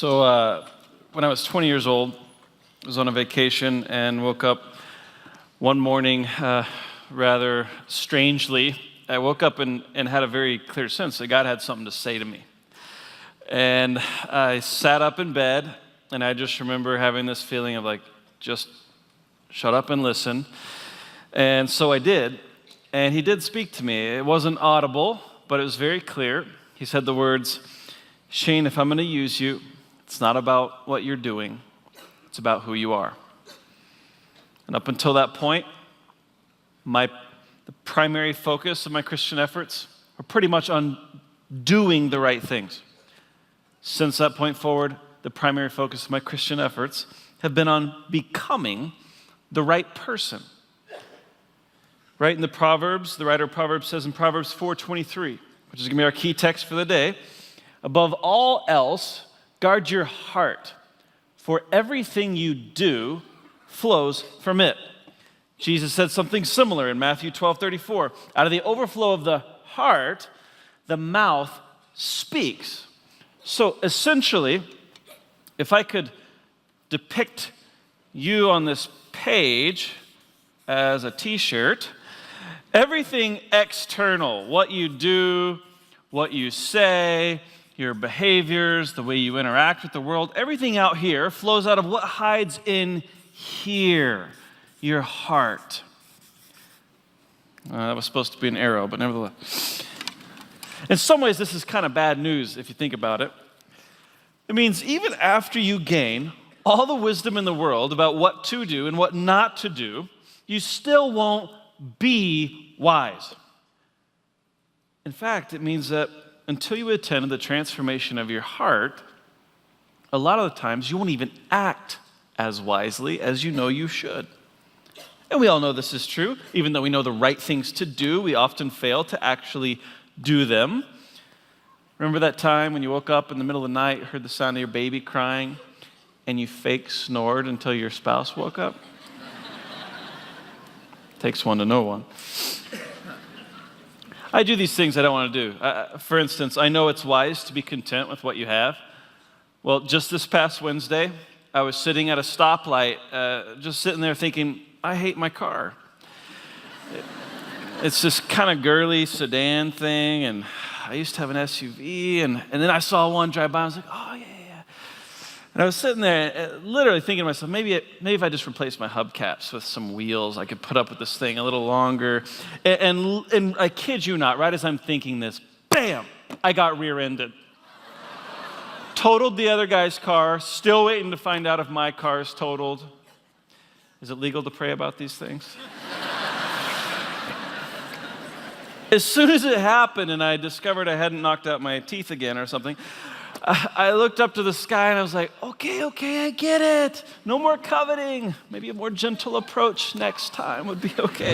When I was 20 years old, I was on a vacation and woke up one morning rather strangely. I woke up and had a very clear sense that God had something to say to me. And I sat up in bed, and I just remember having this feeling of just shut up and listen. And so I did, and he did speak to me. It wasn't audible, but it was very clear. He said the words, "Shane, if I'm going to use you, it's not about what you're doing, it's about who you are." And up until that point, the primary focus of my Christian efforts were pretty much on doing the right things. Since that point forward, the primary focus of my Christian efforts have been on becoming the right person. Right in the Proverbs, the writer of Proverbs says in Proverbs 4:23, which is going to be our key text for the day, "Above all else, guard your heart, for everything you do flows from it." Jesus said something similar in Matthew 12:34. Out of the overflow of the heart, the mouth speaks. So essentially, if I could depict you on this page as a t-shirt, everything external, what you do, what you say, your behaviors, the way you interact with the world, everything out here flows out of what hides in here, your heart. That was supposed to be an arrow, but nevertheless. In some ways, this is kind of bad news if you think about it. It means even after you gain all the wisdom in the world about what to do and what not to do, you still won't be wise. In fact, it means that until you attend to the transformation of your heart, a lot of the times you won't even act as wisely as you know you should. And we all know this is true. Even though we know the right things to do, we often fail to actually do them. Remember that time when you woke up in the middle of the night, heard the sound of your baby crying, and you fake snored until your spouse woke up? Takes one to know one. I do these things I don't want to do. For instance, I know it's wise to be content with what you have. Well, just this past Wednesday, I was sitting at a stoplight, just sitting there thinking, I hate my car. It's this kind of girly sedan thing, and I used to have an SUV, and then I saw one drive by, I was like, oh, yeah. And I was sitting there literally thinking to myself, maybe if I just replaced my hubcaps with some wheels, I could put up with this thing a little longer. And I kid you not, right as I'm thinking this, bam, I got rear-ended. Totaled the other guy's car, still waiting to find out if my car is totaled. Is it legal to pray about these things? As soon as it happened and I discovered I hadn't knocked out my teeth again or something, I looked up to the sky and I was like, okay, I get it. No more coveting. Maybe a more gentle approach next time would be okay.